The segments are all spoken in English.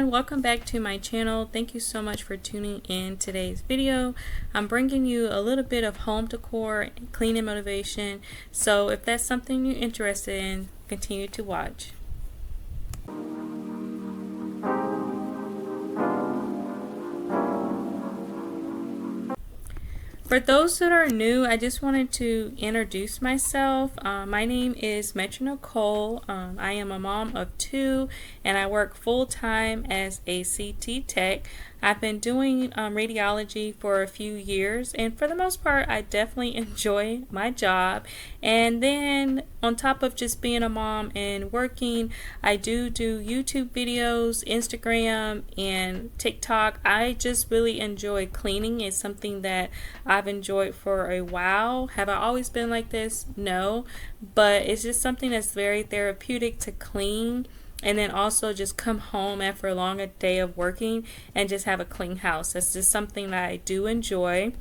everyone, welcome back to my channel. Thank you so much for tuning in today's video. I'm bringing you a little bit of home decor and cleaning motivation, so if that's something you're interested in, continue to watch. For those that are new, I just wanted to introduce myself. My name is Nicole. I am a mom of 2 and I work full-time as a CT tech. I've been doing radiology for a few years, and for the most part I definitely enjoy my job. And then on top of just being a mom and working, I do YouTube videos, Instagram, and TikTok. I just really enjoy cleaning. It's something that I've enjoyed for a while. Have I always been like this? No, but it's just something that's very therapeutic to clean, and then also just come home after a long day of working and just have a clean house. That's just something that I do enjoy.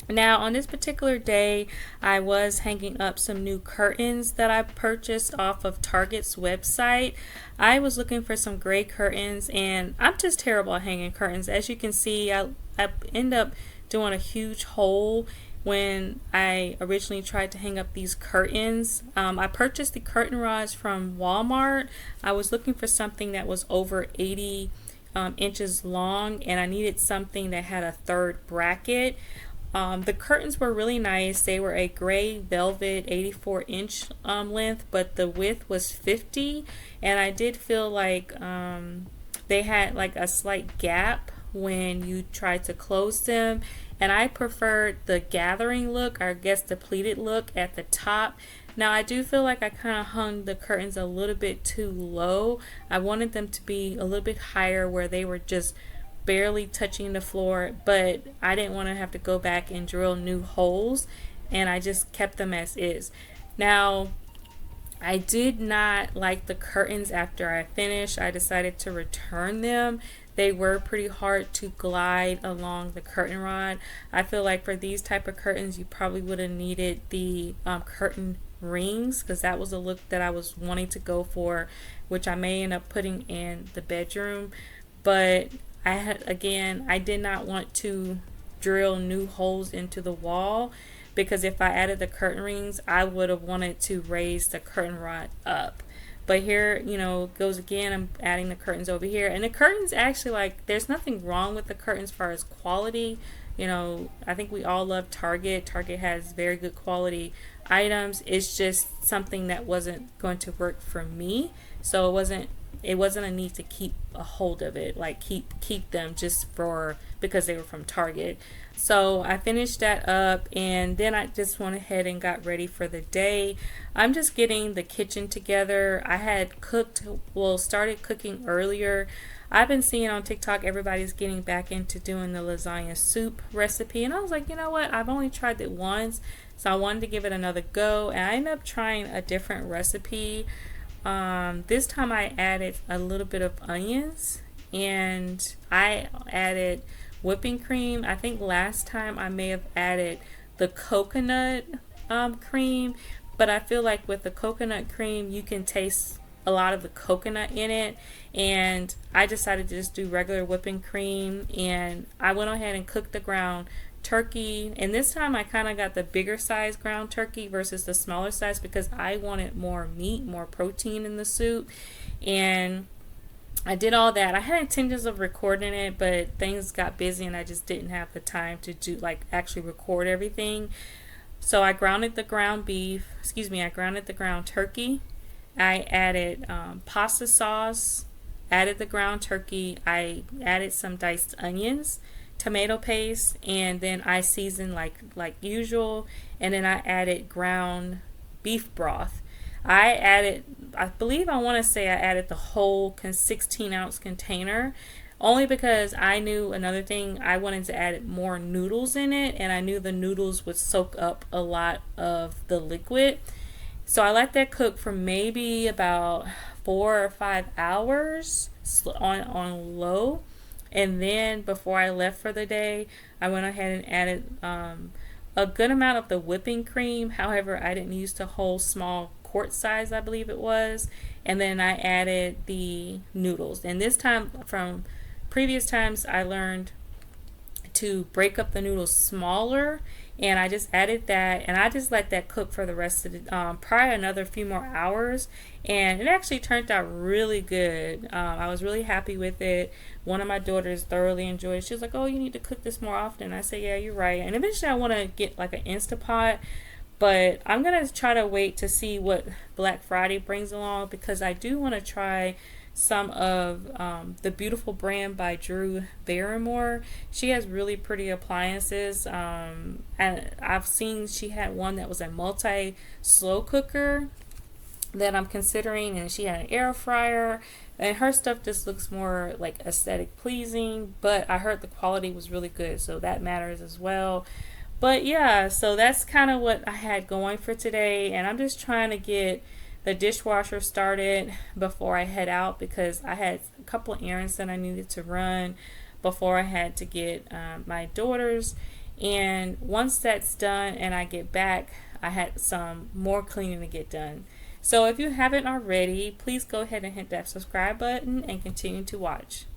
Now, on this particular day, I was hanging up some new curtains that I purchased off of Target's website. I was looking for some gray curtains, and I'm just terrible at hanging curtains. As you can see, I end up doing a huge hole when I originally tried to hang up these curtains. I purchased the curtain rods from Walmart. I was looking for something that was over 80 inches long, and I needed something that had a third bracket. The curtains were really nice. They were a gray velvet 84-inch length, but the width was 50, and I did feel like they had like a slight gap when you tried to close them, and I preferred the gathering look, or I guess the pleated look at the top. Now, I do feel like I kind of hung the curtains a little bit too low. I wanted them to be a little bit higher where they were just barely touching the floor, but I didn't want to have to go back and drill new holes, and I just kept them as is. Now, I did not like the curtains after I finished. I decided to return them. They were pretty hard to glide along the curtain rod. I feel like for these type of curtains, you probably would have needed the curtain rings, because that was a look that I was wanting to go for, which I may end up putting in the bedroom. But I did not want to drill new holes into the wall, because if I added the curtain rings, I would have wanted to raise the curtain rod up. But here, goes again, I'm adding the curtains over here. And the curtains actually, like, there's nothing wrong with the curtains as far as quality. I think we all love Target. Target has very good quality items. It's just something that wasn't going to work for me. So it wasn't a need to keep a hold of it, like keep them just because they were from Target. So I finished that up, and then I just went ahead and got ready for the day. I'm just getting the kitchen together. I had started cooking earlier. I've been seeing on TikTok everybody's getting back into doing the lasagna soup recipe, and I was like, you know what, I've only tried it once, so I wanted to give it another go, and I ended up trying a different recipe. This time I added a little bit of onions, and I added whipping cream. I think last time I may have added the coconut cream, but I feel like with the coconut cream you can taste a lot of the coconut in it, and I decided to just do regular whipping cream. And I went ahead and cooked the ground turkey, and this time I kind of got the bigger size ground turkey versus the smaller size, because I wanted more meat, more protein in the soup. And I did all that. I had intentions of recording it, but things got busy and I just didn't have the time to actually record everything. So I grounded the ground turkey. I added pasta sauce, added the ground turkey. I added some diced onions, tomato paste, and then I seasoned like usual, and then I added ground beef broth. I want to say I added the whole 16-ounce container, only because I knew another thing, I wanted to add more noodles in it, and I knew the noodles would soak up a lot of the liquid. So I let that cook for maybe about 4 or 5 hours on low. And then before I left for the day, I went ahead and added a good amount of the whipping cream. However, I didn't use the whole small quart size, I believe it was. And then I added the noodles. And this time, from previous times, I learned to break up the noodles smaller, and I just added that, and I just let that cook for the rest of the probably another few more hours, and it actually turned out really good. I was really happy with it. One of my daughters thoroughly enjoyed it. She was like, "Oh, you need to cook this more often." I said, "Yeah, you're right." And eventually I want to get like an Instapot, but I'm gonna try to wait to see what Black Friday brings along, because I do want to try some of the Beautiful brand by Drew Barrymore. She has really pretty appliances, and I've seen she had one that was a multi slow cooker that I'm considering, and she had an air fryer, and her stuff just looks more like aesthetic pleasing, but I heard the quality was really good, so that matters as well. But yeah, so that's kind of what I had going for today, and I'm just trying to get the dishwasher started before I head out, because I had a couple of errands that I needed to run before I had to get my daughters. And once that's done and I get back, I had some more cleaning to get done. So if you haven't already, please go ahead and hit that subscribe button and continue to watch.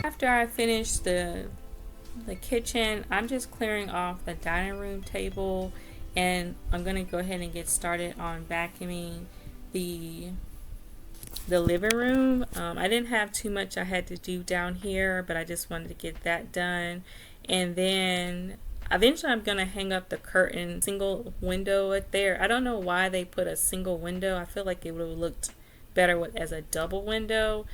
After I finish the kitchen, I'm just clearing off the dining room table, and I'm gonna go ahead and get started on vacuuming the living room. I didn't have too much I had to do down here, but I just wanted to get that done. And then eventually I'm gonna hang up the curtain single window up there. I don't know why they put a single window. I feel like it would have looked better with as a double window.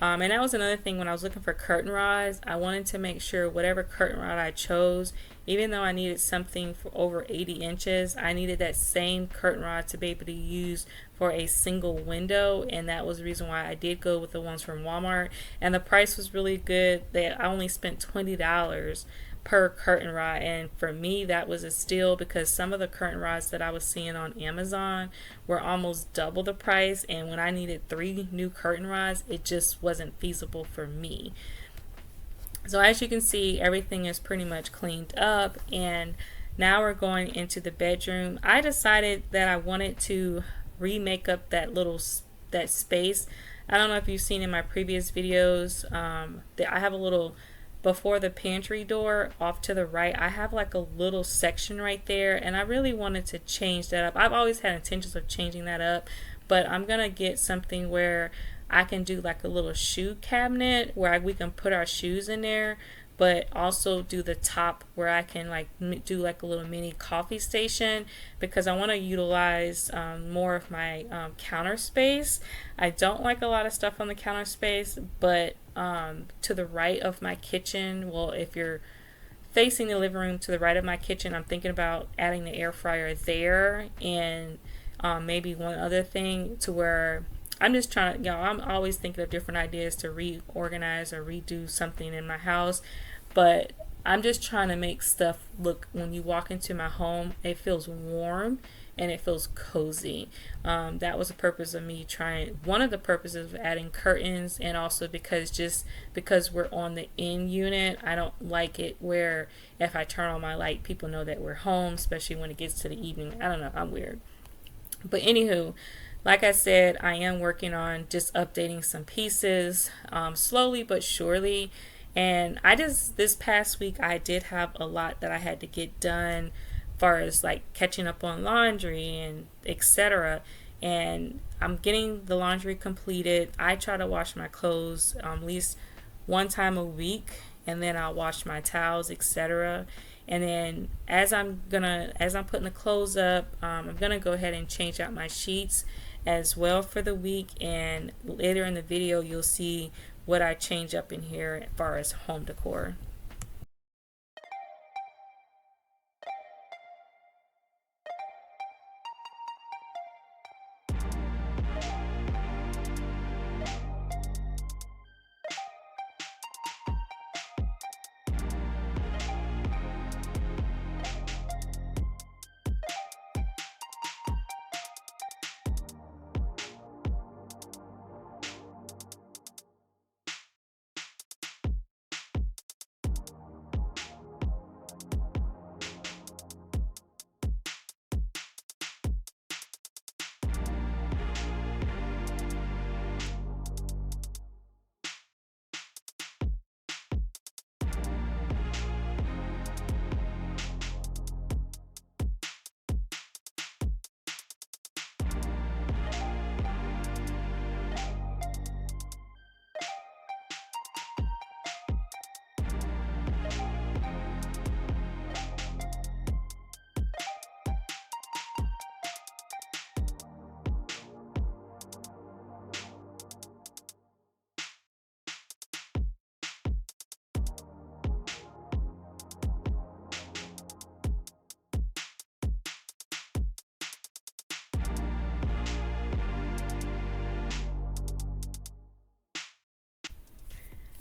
And that was another thing when I was looking for curtain rods. I wanted to make sure whatever curtain rod I chose, even though I needed something for over 80 inches, I needed that same curtain rod to be able to use for a single window. And that was the reason why I did go with the ones from Walmart. And the price was really good. I only spent $20 per curtain rod, and for me that was a steal, because some of the curtain rods that I was seeing on Amazon were almost double the price, and when I needed 3 new curtain rods, it just wasn't feasible for me. So as you can see, everything is pretty much cleaned up, and now we're going into the bedroom. I decided that I wanted to remake up that space. I don't know if you've seen in my previous videos that I have a little, before the pantry door off to the right, I have like a little section right there, and I really wanted to change that up. I've always had intentions of changing that up, but I'm gonna get something where I can do like a little shoe cabinet where we can put our shoes in there, but also do the top where I can like do like a little mini coffee station, because I want to utilize more of my counter space. I don't like a lot of stuff on the counter space, but to the right of my kitchen, well, if you're facing the living room to the right of my kitchen, I'm thinking about adding the air fryer there, and Maybe one other thing to where I'm just trying to, I'm always thinking of different ideas to reorganize or redo something in my house, but I'm just trying to make stuff look, when you walk into my home, it feels warm and it feels cozy. That was the purpose of me trying, one of the purposes of adding curtains, and also because just because we're on the in unit, I don't like it where if I turn on my light, people know that we're home, especially when it gets to the evening. I don't know, I'm weird. But anywho, like I said, I am working on just updating some pieces, slowly but surely. And I just, this past week, I did have a lot that I had to get done, as far as like catching up on laundry and etc. And I'm getting the laundry completed. I try to wash my clothes at least one time a week, and then I'll wash my towels, etc. And then as I'm putting the clothes up, I'm gonna go ahead and change out my sheets as well for the week. And later in the video, you'll see what I change up in here as far as home decor.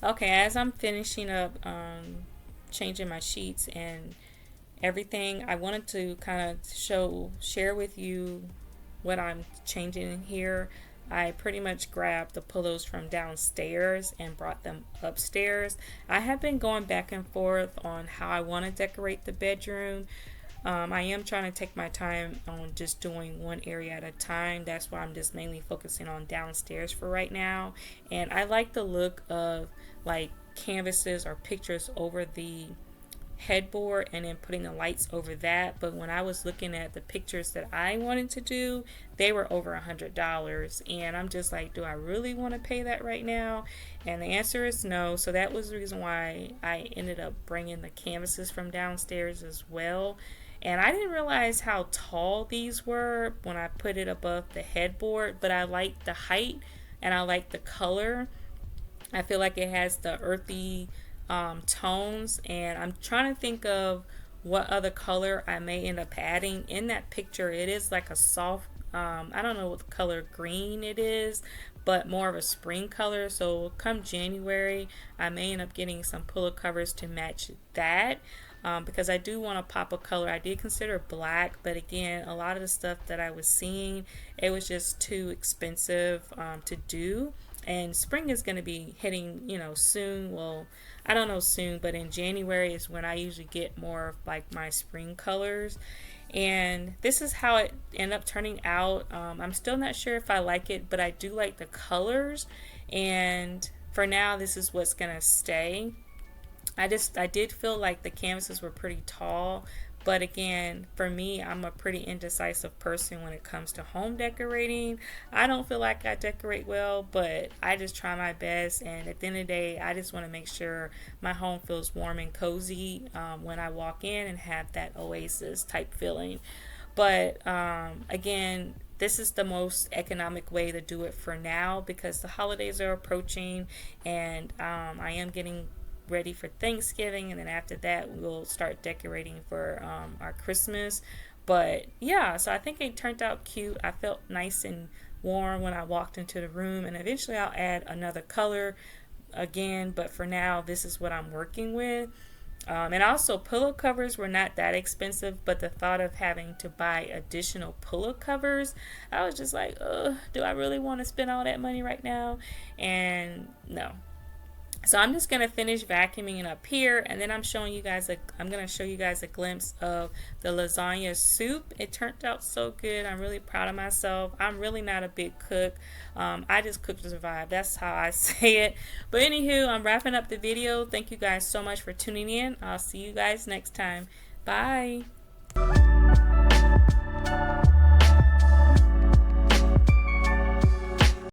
Okay, as I'm finishing up changing my sheets and everything, I wanted to kind of share with you what I'm changing in here. I pretty much grabbed the pillows from downstairs and brought them upstairs. I have been going back and forth on how I want to decorate the bedroom. I am trying to take my time on just doing one area at a time. That's why I'm just mainly focusing on downstairs for right now. And I like the look of like canvases or pictures over the headboard and then putting the lights over that. But when I was looking at the pictures that I wanted to do, they were over $100, and I'm just like, do I really want to pay that right now? And the answer is no. So that was the reason why I ended up bringing the canvases from downstairs as well. And I didn't realize how tall these were when I put it above the headboard, but I like the height and I like the color. I feel like it has the earthy tones, and I'm trying to think of what other color I may end up adding. In that picture, it is like a soft, I don't know what color green it is, but more of a spring color. So come January, I may end up getting some pillow covers to match that. Because I do want to pop a color. I did consider black, but again, a lot of the stuff that I was seeing, it was just too expensive to do. And spring is going to be hitting, soon. Well, I don't know soon, but in January is when I usually get more of like my spring colors. And this is how it ended up turning out. I'm still not sure if I like it, but I do like the colors. And for now, this is what's going to stay. I did feel like the canvases were pretty tall, but again, for me, I'm a pretty indecisive person when it comes to home decorating. I don't feel like I decorate well, but I just try my best. And at the end of the day, I just want to make sure my home feels warm and cozy when I walk in and have that oasis type feeling. But again, this is the most economic way to do it for now because the holidays are approaching, and I am getting ready for Thanksgiving, and then after that we'll start decorating for our Christmas. But yeah, so I think it turned out cute. I felt nice and warm when I walked into the room, and eventually I'll add another color again, but for now this is what I'm working with. And also, pillow covers were not that expensive, but the thought of having to buy additional pillow covers, I was just like, ugh, do I really want to spend all that money right now? And no. So I'm just gonna finish vacuuming up here, and then I'm gonna show you guys a glimpse of the lasagna soup. It turned out so good. I'm really proud of myself. I'm really not a big cook. I just cook to survive. That's how I say it. But anywho, I'm wrapping up the video. Thank you guys so much for tuning in. I'll see you guys next time. Bye.